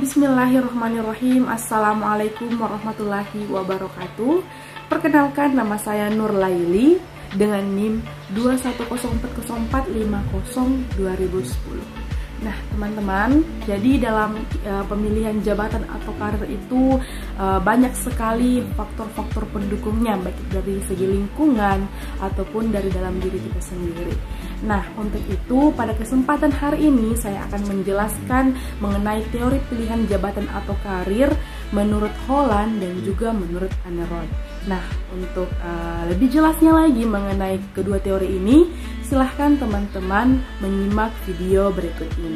Bismillahirrahmanirrahim. Assalamualaikum warahmatullahi wabarakatuh. Perkenalkan, nama saya Nur Laili dengan NIM 21040450210. Nah teman-teman, jadi dalam pemilihan jabatan atau karir itu banyak sekali faktor-faktor pendukungnya, baik dari segi lingkungan ataupun dari dalam diri kita sendiri. Nah untuk itu pada kesempatan hari ini saya akan menjelaskan mengenai teori pilihan jabatan atau karir menurut Holland dan juga menurut Aneroth. Nah untuk lebih jelasnya lagi mengenai kedua teori ini, silahkan teman-teman menyimak video berikut ini.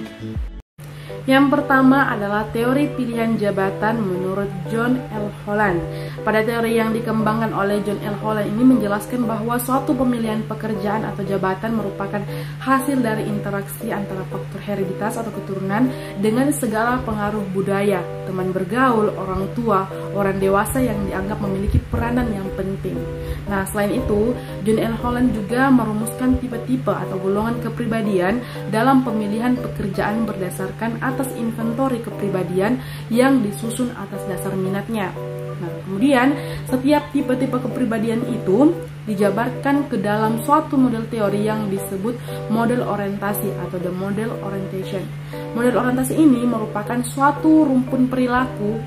Yang pertama adalah teori pilihan jabatan menurut John L. Holland. Pada teori yang dikembangkan oleh John L. Holland ini menjelaskan bahwa suatu pemilihan pekerjaan atau jabatan merupakan hasil dari interaksi antara faktor hereditas atau keturunan dengan segala pengaruh budaya, teman bergaul, orang tua, orang dewasa yang dianggap memiliki peranan yang penting. Nah, selain itu, John L. Holland juga merumuskan tipe-tipe atau golongan kepribadian dalam pemilihan pekerjaan berdasarkan atas inventory kepribadian yang disusun atas dasar minatnya. Nah, kemudian setiap tipe-tipe kepribadian itu dijabarkan ke dalam suatu model teori yang disebut model orientasi atau the model orientation. Model orientasi ini merupakan suatu rumpun perilaku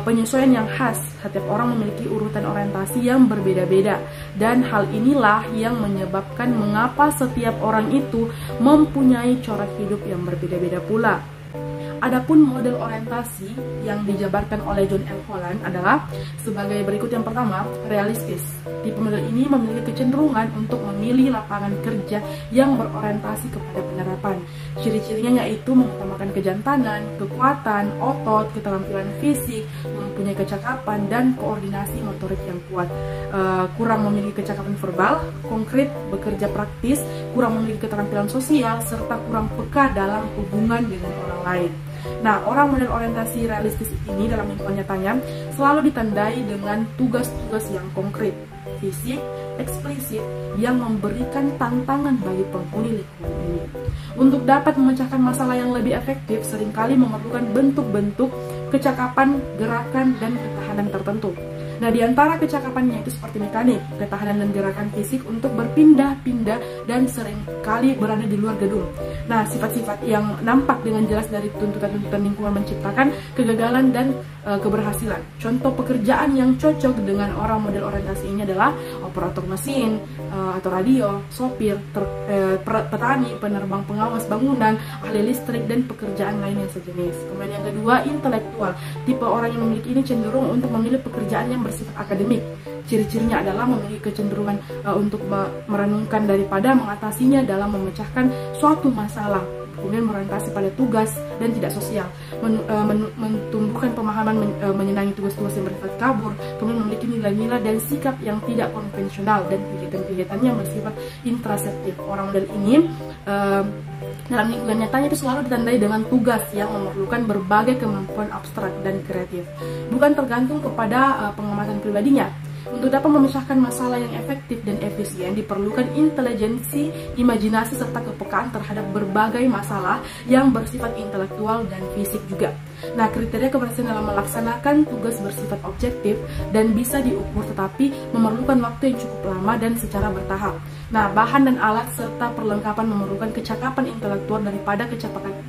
penyesuaian yang khas. Setiap orang memiliki urutan orientasi yang berbeda-beda, dan hal inilah yang menyebabkan mengapa setiap orang itu mempunyai corak hidup yang berbeda-beda pula. Adapun model orientasi yang dijabarkan oleh John L. Holland adalah sebagai berikut. Yang pertama, realistis. Tipe model ini memiliki kecenderungan untuk memilih lapangan kerja yang berorientasi kepada penerapan. Ciri-cirinya yaitu mengutamakan kejantanan, kekuatan, otot, keterampilan fisik, mempunyai kecakapan, dan koordinasi motorik yang kuat. Kurang memiliki kecakapan verbal, konkret, bekerja praktis, kurang memiliki keterampilan sosial, serta kurang peka dalam hubungan dengan orang lain. Nah, orang model orientasi realistis ini dalam lingkungan nyatanya selalu ditandai dengan tugas-tugas yang konkret, fisik, eksplisit, yang memberikan tantangan bagi penghuni lingkungan ini. Untuk dapat memecahkan masalah yang lebih efektif, seringkali memerlukan bentuk-bentuk kecakapan, gerakan, dan ketahanan tertentu. Nah, di antara kecakapannya itu seperti mekanik, ketahanan dan gerakan fisik untuk berpindah-pindah dan seringkali berada di luar gedung. Nah, sifat-sifat yang nampak dengan jelas dari tuntutan-tuntutan lingkungan menciptakan kegagalan dan keberhasilan. Contoh pekerjaan yang cocok dengan orang model orientasi ini adalah operator mesin atau radio, sopir, petani, penerbang pengawas bangunan, ahli listrik, dan pekerjaan lain yang sejenis. Kemudian yang kedua, intelektual. Tipe orang yang memiliki ini cenderung untuk memilih pekerjaan yang bersifat akademik. Ciri-cirinya adalah memiliki kecenderungan untuk merenungkan daripada mengatasinya dalam memecahkan suatu masalah. Kemudian berorientasi pada tugas dan tidak sosial, mentumbuhkan pemahaman menyenangi tugas-tugas yang bersifat kabur, kemudian memiliki nilai-nilai dan sikap yang tidak konvensional, dan kegiatan-kegiatannya bersifat intraseptif. Orang model ini dalam lingkungan nyatanya itu selalu ditandai dengan tugas yang memerlukan berbagai kemampuan abstrak dan kreatif, bukan tergantung kepada pengamatan pribadinya. Untuk dapat memecahkan masalah yang efektif dan efisien, diperlukan intelijensi, imajinasi, serta kepekaan terhadap berbagai masalah yang bersifat intelektual dan fisik juga. Nah, kriteria keberhasilan dalam melaksanakan tugas bersifat objektif dan bisa diukur, tetapi memerlukan waktu yang cukup lama dan secara bertahap. Nah, bahan dan alat serta perlengkapan memerlukan kecakapan intelektual daripada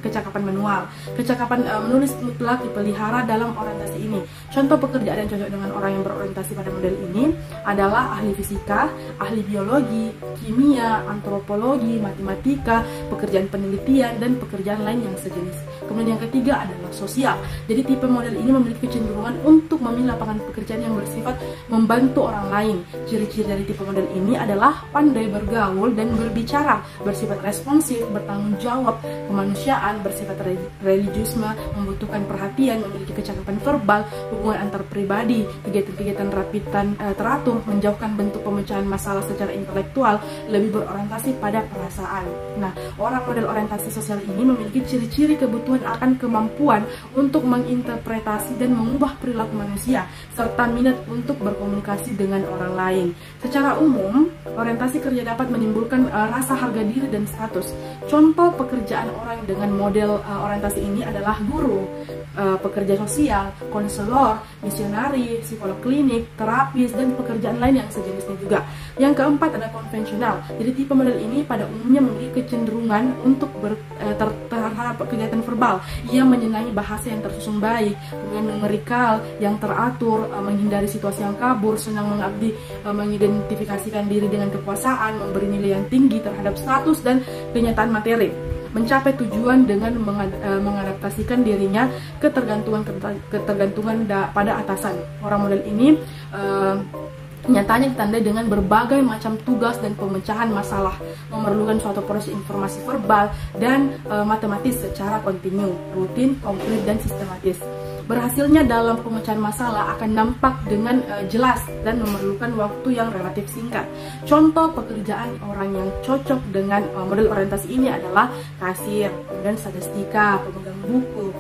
kecakapan manual. Kecakapan menulis mutlak dipelihara dalam orientasi ini. Contoh pekerjaan yang cocok dengan orang yang berorientasi pada model ini adalah ahli fisika, ahli biologi, kimia, antropologi, matematika, pekerjaan penelitian, dan pekerjaan lain yang sejenis. Kemudian yang ketiga adalah sosial. Jadi tipe model ini memiliki kecenderungan untuk memilih lapangan pekerjaan yang bersifat membantu orang lain. Ciri-ciri dari tipe model ini adalah pandai bergaul dan berbicara, bersifat responsif, bertanggung jawab, kemanusiaan, bersifat religiusme, membutuhkan perhatian, memiliki kecakapan verbal, hubungan antar pribadi, kegiatan-kegiatan rapitan teratur, menjauhkan bentuk pemecahan masalah secara intelektual, lebih berorientasi pada perasaan. Nah, orang model orientasi sosial ini memiliki ciri-ciri kebutuhan akan kemampuan untuk menginterpretasi dan mengubah perilaku manusia, serta minat untuk berkomunikasi dengan orang lain. Secara umum, orientasi kerja saja dapat menimbulkan rasa harga diri dan status. Contoh pekerjaan orang dengan model orientasi ini adalah guru, pekerja sosial, konselor, misionari, psikolog klinik, terapis, dan pekerjaan lain yang sejenisnya juga. Yang keempat ada konvensional. Jadi tipe model ini pada umumnya memiliki kecenderungan untuk terhadap kegiatan verbal yang menyenangi bahasa yang tersusun baik, kemudian numerikal yang teratur, menghindari situasi yang kabur, senang mengabdi, mengidentifikasikan diri dengan kekuasaan, memberi nilai yang tinggi terhadap status dan kenyataan materi, mencapai tujuan dengan mengadaptasikan dirinya ketergantungan pada atasan. Orang model ini nyatanya ditandai dengan berbagai macam tugas dan pemecahan masalah, memerlukan suatu proses informasi verbal dan matematis secara kontinu, rutin, konkret, dan sistematis. Berhasilnya dalam pemecahan masalah akan nampak dengan jelas dan memerlukan waktu yang relatif singkat. Contoh pekerjaan orang yang cocok dengan model orientasi ini adalah kasir, kemudian statistika, pemegang buku,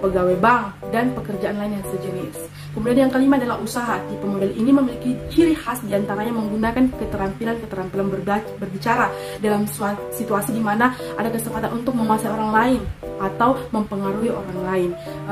pegawai bank, dan pekerjaan lain yang sejenis. Kemudian yang kelima adalah usaha. Tipe model ini memiliki ciri khas diantaranya menggunakan keterampilan berbicara dalam situasi di mana ada kesempatan untuk menguasai orang lain atau mempengaruhi orang lain,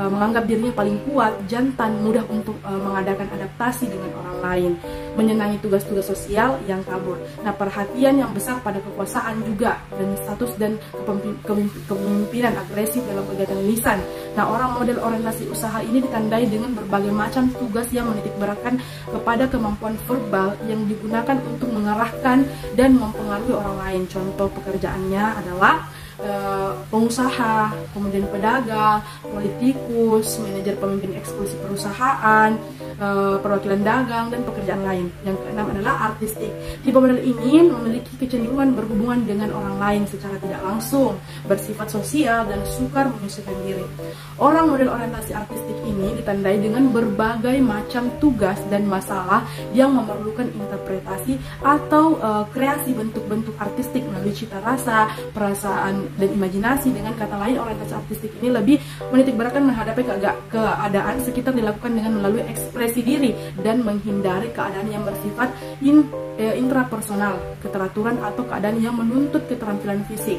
menganggap dirinya paling kuat, jantan, mudah untuk mengadakan adaptasi dengan orang lain, menyenangi tugas-tugas sosial yang kabur. Nah, perhatian yang besar pada kekuasaan juga, dan status dan kepemimpinan agresif dalam kegiatan lisan. Nah, orang model orientasi usaha ini ditandai dengan berbagai macam tugas yang menitikberatkan kepada kemampuan verbal yang digunakan untuk mengarahkan dan mempengaruhi orang lain. Contoh pekerjaannya adalah pengusaha, kemudian pedagang, politikus, manajer pemimpin eksklusif perusahaan, perwakilan dagang, dan pekerjaan lain. Yang keenam adalah artistik. Tipe model ini memiliki kecenderungan berhubungan dengan orang lain secara tidak langsung, bersifat sosial, dan sukar menyesuaikan diri. Orang model orientasi artistik ini ditandai dengan berbagai macam tugas dan masalah yang memerlukan interpretasi atau kreasi bentuk-bentuk artistik melalui cita rasa, perasaan, dan imajinasi. Dengan kata lain, orientasi artistik ini lebih menitikberatkan menghadapi keadaan sekitar dilakukan dengan melalui ekspresi diri dan menghindari keadaan yang bersifat intrapersonal, keteraturan, atau keadaan yang menuntut keterampilan fisik.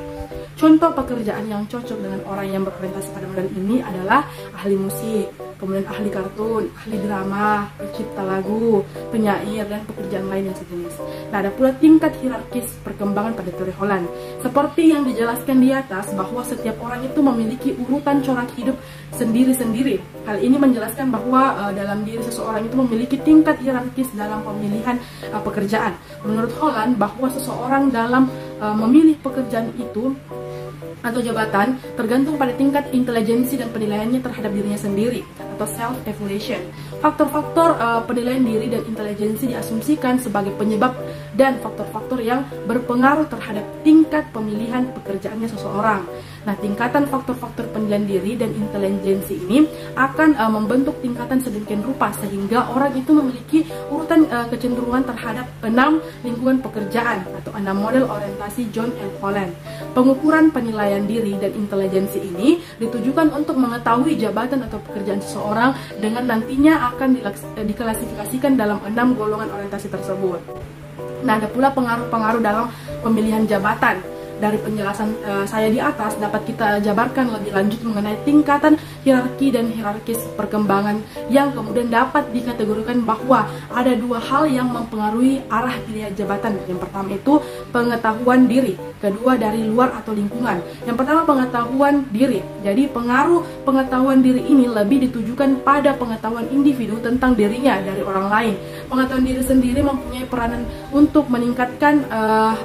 Contoh pekerjaan yang cocok dengan orang yang berorientasi pada model ini adalah ahli musik, kemudian ahli kartun, ahli drama, pencipta lagu, penyair, dan pekerjaan lain yang sejenis. Nah, ada pula tingkat hierarkis perkembangan pada teori Holland. Seperti yang dijelaskan di atas, bahwa setiap orang itu memiliki urutan corak hidup sendiri-sendiri. Hal ini menjelaskan bahwa dalam diri seseorang itu memiliki tingkat hierarkis dalam pemilihan pekerjaan. Menurut Holland, bahwa seseorang dalam memilih pekerjaan itu atau jabatan tergantung pada tingkat intelijensi dan penilaiannya terhadap dirinya sendiri atau self-evaluation. Faktor-faktor penilaian diri dan intelijensi diasumsikan sebagai penyebab dan faktor-faktor yang berpengaruh terhadap tingkat pemilihan pekerjaannya seseorang. Nah, tingkatan faktor-faktor penilaian diri dan intelijensi ini akan membentuk tingkatan sedemikian rupa sehingga orang itu memiliki urutan kecenderungan terhadap 6 lingkungan pekerjaan atau 6 model orientasi John L. Holland. Pengukuran penilaian diri dan intelijensi ini ditujukan untuk mengetahui jabatan atau pekerjaan seseorang dengan nantinya akan diklasifikasikan dalam 6 golongan orientasi tersebut. Nah, ada pula pengaruh-pengaruh dalam pemilihan jabatan. Dari penjelasan saya di atas dapat kita jabarkan lebih lanjut mengenai tingkatan hierarki dan hierarkis perkembangan yang kemudian dapat dikategorikan bahwa ada 2 hal yang mempengaruhi arah pilihan jabatan. Yang pertama itu pengetahuan diri, kedua dari luar atau lingkungan. Yang pertama pengetahuan diri. Jadi pengaruh pengetahuan diri ini lebih ditujukan pada pengetahuan individu tentang dirinya dari orang lain. Pengetahuan diri sendiri mempunyai peranan untuk meningkatkan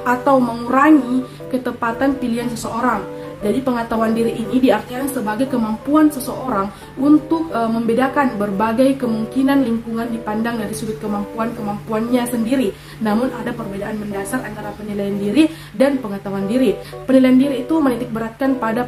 atau mengurangi ketepatan pilihan seseorang. Jadi pengetahuan diri ini diartikan sebagai kemampuan seseorang untuk membedakan berbagai kemungkinan lingkungan dipandang dari sudut kemampuannya sendiri. Namun ada perbedaan mendasar antara penilaian diri dan pengetahuan diri. Penilaian diri itu menitikberatkan pada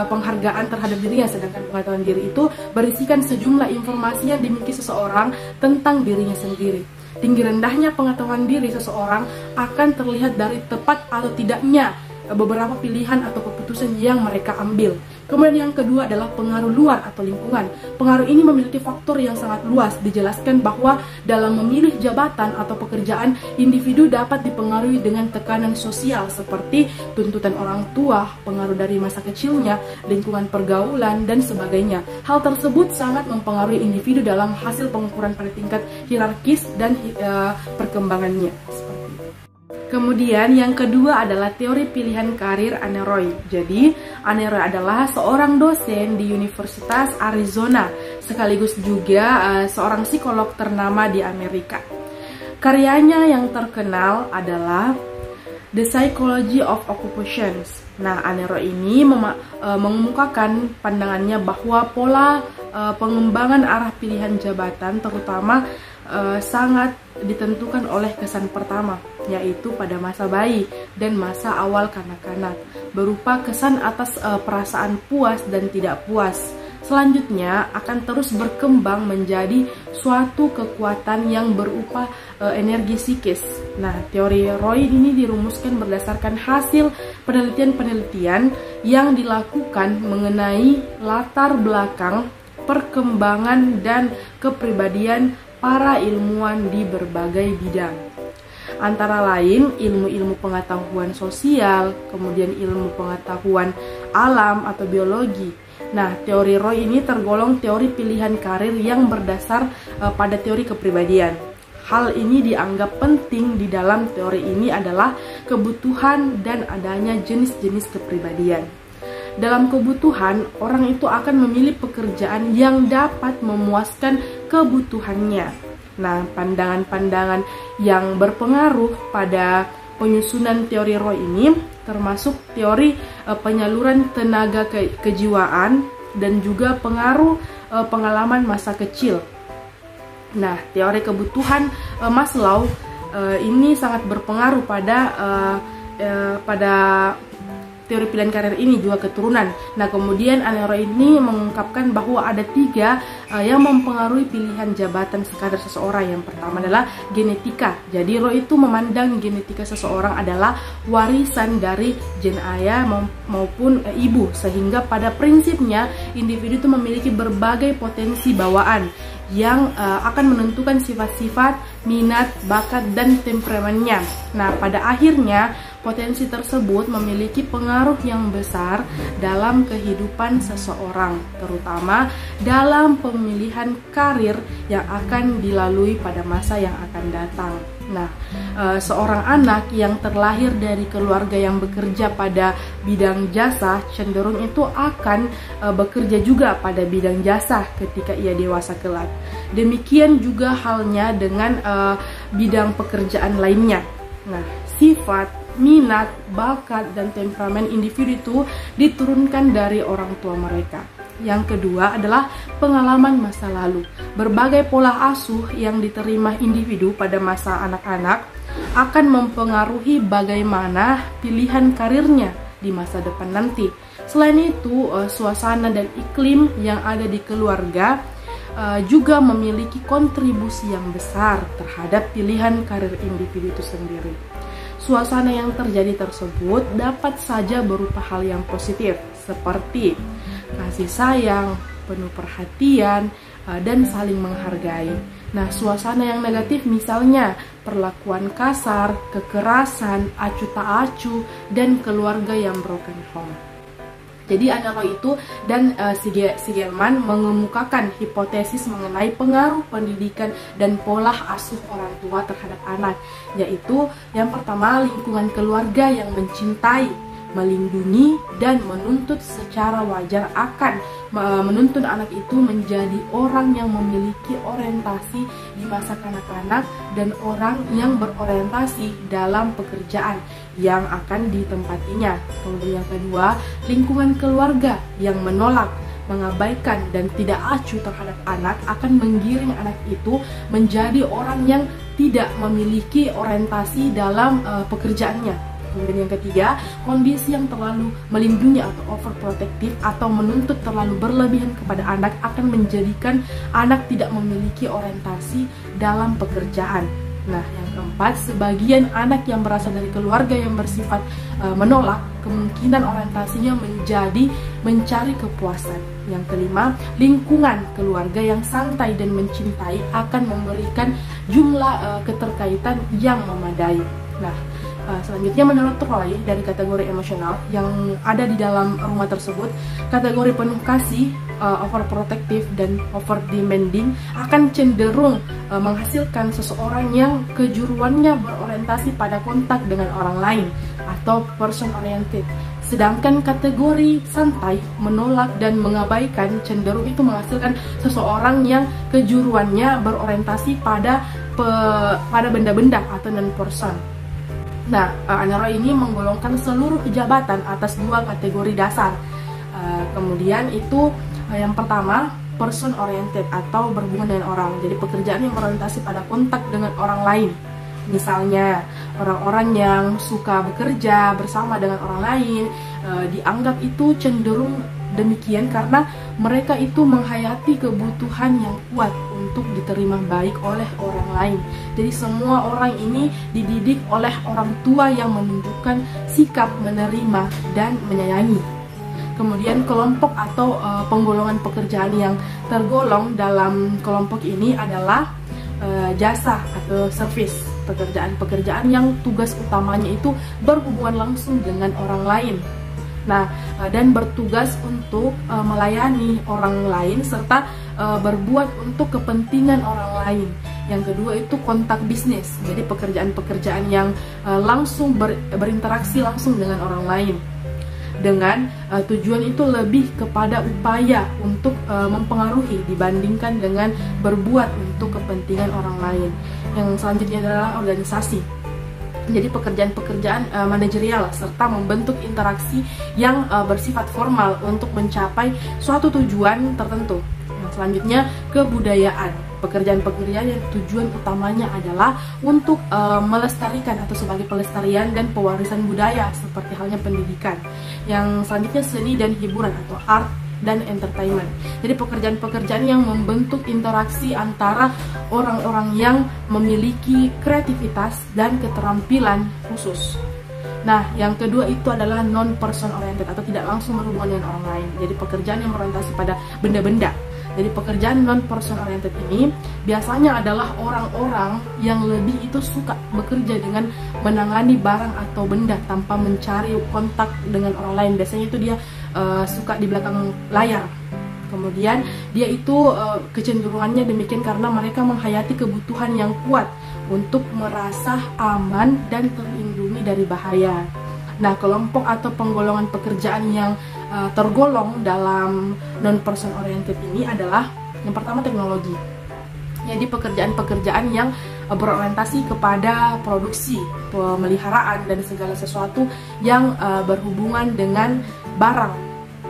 penghargaan terhadap dirinya, sedangkan pengetahuan diri itu berisikan sejumlah informasi yang dimiliki seseorang tentang dirinya sendiri. Tinggi rendahnya pengetahuan diri seseorang akan terlihat dari tepat atau tidaknya beberapa pilihan atau keputusan yang mereka ambil. Kemudian yang kedua adalah pengaruh luar atau lingkungan. Pengaruh ini memiliki faktor yang sangat luas. Dijelaskan bahwa dalam memilih jabatan atau pekerjaan, individu dapat dipengaruhi dengan tekanan sosial seperti tuntutan orang tua, pengaruh dari masa kecilnya, lingkungan pergaulan, dan sebagainya. Hal tersebut sangat mempengaruhi individu dalam hasil pengukuran pada tingkat hierarkis dan perkembangannya. Kemudian yang kedua adalah teori pilihan karir Anne Roy. Jadi Anne Roy adalah seorang dosen di Universitas Arizona, sekaligus juga seorang psikolog ternama di Amerika. Karyanya yang terkenal adalah The Psychology of Occupations. Nah, Anne Roy ini mengemukakan pandangannya bahwa pola pengembangan arah pilihan jabatan terutama sangat ditentukan oleh kesan pertama, yaitu pada masa bayi dan masa awal kanak-kanak, berupa kesan atas perasaan puas dan tidak puas. Selanjutnya akan terus berkembang menjadi suatu kekuatan yang berupa energi psikis. Nah, teori Roy ini dirumuskan berdasarkan hasil penelitian-penelitian yang dilakukan mengenai latar belakang, perkembangan, dan kepribadian para ilmuwan di berbagai bidang. Antara lain ilmu-ilmu pengetahuan sosial, kemudian ilmu pengetahuan alam atau biologi. Nah, teori Roy ini tergolong teori pilihan karir yang berdasar pada teori kepribadian. Hal ini dianggap penting di dalam teori ini adalah kebutuhan dan adanya jenis-jenis kepribadian. Dalam kebutuhan, orang itu akan memilih pekerjaan yang dapat memuaskan kebutuhannya. Nah, pandangan-pandangan yang berpengaruh pada penyusunan teori Roy ini termasuk teori penyaluran tenaga kejiwaan dan juga pengaruh pengalaman masa kecil. Nah, teori kebutuhan Maslow ini sangat berpengaruh pada teori pilihan karir ini juga keturunan. Nah, kemudian Anne Roy ini mengungkapkan bahwa ada 3 yang mempengaruhi pilihan jabatan karir seseorang. Yang pertama adalah genetika. Jadi Roy itu memandang genetika seseorang adalah warisan dari gen ayah maupun ibu, sehingga pada prinsipnya individu itu memiliki berbagai potensi bawaan yang akan menentukan sifat-sifat, minat, bakat, dan temperamennya. Nah, pada akhirnya potensi tersebut memiliki pengaruh yang besar dalam kehidupan seseorang, terutama dalam pemilihan karir yang akan dilalui pada masa yang akan datang. Nah, seorang anak yang terlahir dari keluarga yang bekerja pada bidang jasa cenderung itu akan bekerja juga pada bidang jasa ketika ia dewasa kelak. Demikian juga halnya dengan bidang pekerjaan lainnya. Nah, sifat, minat, bakat, dan temperamen individu itu diturunkan dari orang tua mereka. Yang kedua adalah pengalaman masa lalu. Berbagai pola asuh yang diterima individu pada masa anak-anak akan mempengaruhi bagaimana pilihan karirnya di masa depan nanti. Selain itu, suasana dan iklim yang ada di keluarga juga memiliki kontribusi yang besar terhadap pilihan karir individu itu sendiri. Suasana yang terjadi tersebut dapat saja berupa hal yang positif, seperti kasih sayang, penuh perhatian, dan saling menghargai. Nah, suasana yang negatif misalnya perlakuan kasar, kekerasan, acuh tak acuh, dan keluarga yang broken home. Jadi Anne Roy itu dan Sigelman mengemukakan hipotesis mengenai pengaruh pendidikan dan pola asuh orang tua terhadap anak, yaitu yang pertama lingkungan keluarga yang mencintai, melindungi, dan menuntut secara wajar akan menuntun anak itu menjadi orang yang memiliki orientasi di masa kanak-kanak dan orang yang berorientasi dalam pekerjaan yang akan ditempatinya. Kemudian yang kedua, lingkungan keluarga yang menolak, mengabaikan, dan tidak acuh terhadap anak akan menggiring anak itu menjadi orang yang tidak memiliki orientasi dalam pekerjaannya. Kemudian yang ketiga, kondisi yang terlalu melindungi atau overprotective atau menuntut terlalu berlebihan kepada anak akan menjadikan anak tidak memiliki orientasi dalam pekerjaan. Nah, yang keempat, sebagian anak yang berasal dari keluarga yang bersifat menolak kemungkinan orientasinya menjadi mencari kepuasan. Yang kelima, lingkungan keluarga yang santai dan mencintai akan memberikan jumlah keterkaitan yang memadai. Nah, selanjutnya menurut Roy, dari kategori emosional yang ada di dalam rumah tersebut, kategori penuh kasih, overprotective dan over demanding akan cenderung menghasilkan seseorang yang kejuruannya berorientasi pada kontak dengan orang lain atau person oriented. Sedangkan kategori santai, menolak dan mengabaikan cenderung itu menghasilkan seseorang yang kejuruannya berorientasi pada benda-benda atau non-person. Nah, Anna Roy ini menggolongkan seluruh jabatan atas dua kategori dasar. Kemudian itu yang pertama, person oriented atau berhubungan dengan orang. Jadi pekerjaan yang berorientasi pada kontak dengan orang lain. Misalnya orang-orang yang suka bekerja bersama dengan orang lain, dianggap itu cenderung demikian karena mereka itu menghayati kebutuhan yang kuat untuk diterima baik oleh orang lain. Jadi semua orang ini dididik oleh orang tua yang menunjukkan sikap menerima dan menyayangi. Kemudian kelompok atau penggolongan pekerjaan yang tergolong dalam kelompok ini adalah jasa atau service, pekerjaan-pekerjaan yang tugas utamanya itu berhubungan langsung dengan orang lain. Nah, dan bertugas untuk melayani orang lain serta berbuat untuk kepentingan orang lain. Yang kedua itu kontak bisnis, jadi pekerjaan-pekerjaan yang langsung berinteraksi langsung dengan orang lain. Dengan tujuan itu lebih kepada upaya untuk mempengaruhi dibandingkan dengan berbuat untuk kepentingan orang lain. Yang selanjutnya adalah organisasi. Jadi pekerjaan-pekerjaan manajerial serta membentuk interaksi yang bersifat formal untuk mencapai suatu tujuan tertentu. Yang selanjutnya kebudayaan. Pekerjaan-pekerjaan yang tujuan utamanya adalah untuk melestarikan atau sebagai pelestarian dan pewarisan budaya seperti halnya pendidikan. Yang selanjutnya seni dan hiburan atau art dan entertainment. Jadi pekerjaan-pekerjaan yang membentuk interaksi antara orang-orang yang memiliki kreativitas dan keterampilan khusus. Nah, yang kedua itu adalah non-person oriented atau tidak langsung berhubungan dengan orang lain. Jadi pekerjaan yang berorientasi pada benda-benda. Jadi pekerjaan non-person oriented ini biasanya adalah orang-orang yang lebih itu suka bekerja dengan menangani barang atau benda tanpa mencari kontak dengan orang lain. Biasanya itu dia suka di belakang layar. Kemudian dia itu kecenderungannya demikian karena mereka menghayati kebutuhan yang kuat untuk merasa aman dan terlindungi dari bahaya. Nah, kelompok atau penggolongan pekerjaan yang tergolong dalam non-person oriented ini adalah yang pertama teknologi. Jadi pekerjaan-pekerjaan yang berorientasi kepada produksi, pemeliharaan dan segala sesuatu yang berhubungan dengan barang.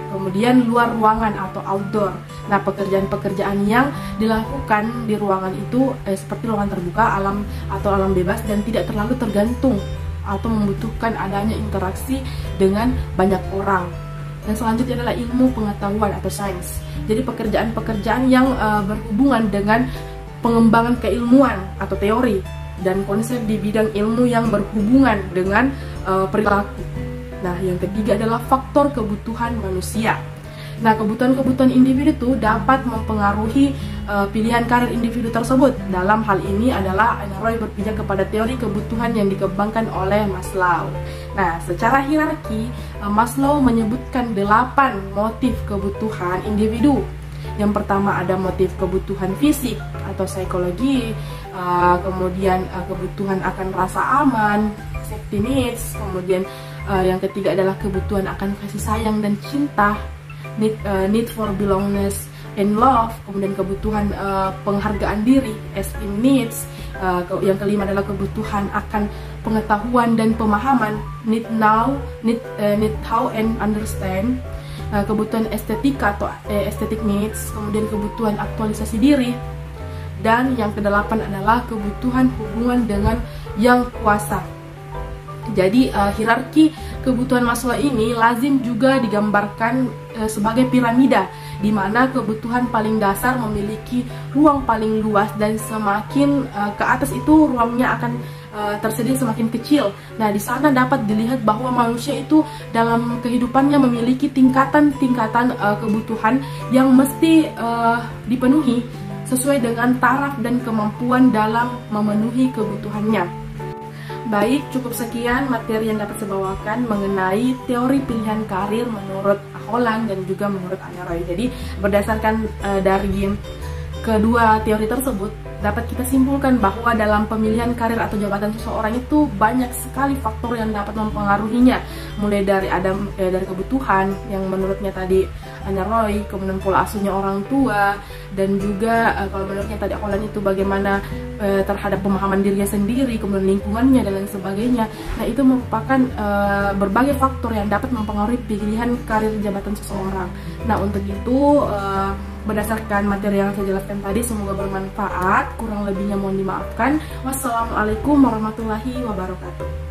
Kemudian luar ruangan atau outdoor. Nah, pekerjaan-pekerjaan yang dilakukan di ruangan itu seperti ruangan terbuka, alam atau alam bebas dan tidak terlalu tergantung atau membutuhkan adanya interaksi dengan banyak orang. Dan selanjutnya adalah ilmu pengetahuan atau sains. Jadi pekerjaan-pekerjaan yang berhubungan dengan pengembangan keilmuan atau teori dan konsep di bidang ilmu yang berhubungan dengan perilaku. Nah, yang ketiga adalah faktor kebutuhan manusia. Nah, kebutuhan-kebutuhan individu itu dapat mempengaruhi pilihan karir individu tersebut. Dalam hal ini adalah Anna Roy berpijak kepada teori kebutuhan yang dikembangkan oleh Maslow. Nah, secara hierarki, Maslow menyebutkan 8 motif kebutuhan individu. Yang pertama ada motif kebutuhan fisik atau psikologi, kemudian kebutuhan akan rasa aman, safety needs, kemudian yang ketiga adalah kebutuhan akan kasih sayang dan cinta, need for belongingness and love, kemudian kebutuhan penghargaan diri, esteem needs, yang kelima adalah kebutuhan akan pengetahuan dan pemahaman, need how and understand, kebutuhan estetika atau aesthetic needs, kemudian kebutuhan aktualisasi diri, dan yang kedelapan adalah kebutuhan hubungan dengan yang kuasa. Jadi hierarki kebutuhan Maslow ini lazim juga digambarkan sebagai piramida, di mana kebutuhan paling dasar memiliki ruang paling luas dan semakin ke atas itu ruangnya akan tersedia semakin kecil. Nah, di sana dapat dilihat bahwa manusia itu dalam kehidupannya memiliki tingkatan-tingkatan kebutuhan yang mesti dipenuhi sesuai dengan taraf dan kemampuan dalam memenuhi kebutuhannya. Baik, cukup sekian materi yang dapat saya bawakan mengenai teori pilihan karir menurut Holland dan juga menurut Anya Roy. Jadi berdasarkan dari kedua teori tersebut, dapat kita simpulkan bahwa dalam pemilihan karir atau jabatan seseorang itu banyak sekali faktor yang dapat mempengaruhinya, mulai dari dari kebutuhan yang menurutnya tadi Anya Roy, kemudian pola asuhnya orang tua, dan juga kalau menurutnya tadi Holland itu bagaimana terhadap pemahaman dirinya sendiri, kemudian lingkungannya dan lain sebagainya. Nah, itu merupakan berbagai faktor yang dapat mempengaruhi pilihan karir jabatan seseorang. Nah, untuk itu berdasarkan materi yang saya jelaskan tadi, semoga bermanfaat. Kurang lebihnya mohon dimaafkan. Wassalamualaikum warahmatullahi wabarakatuh.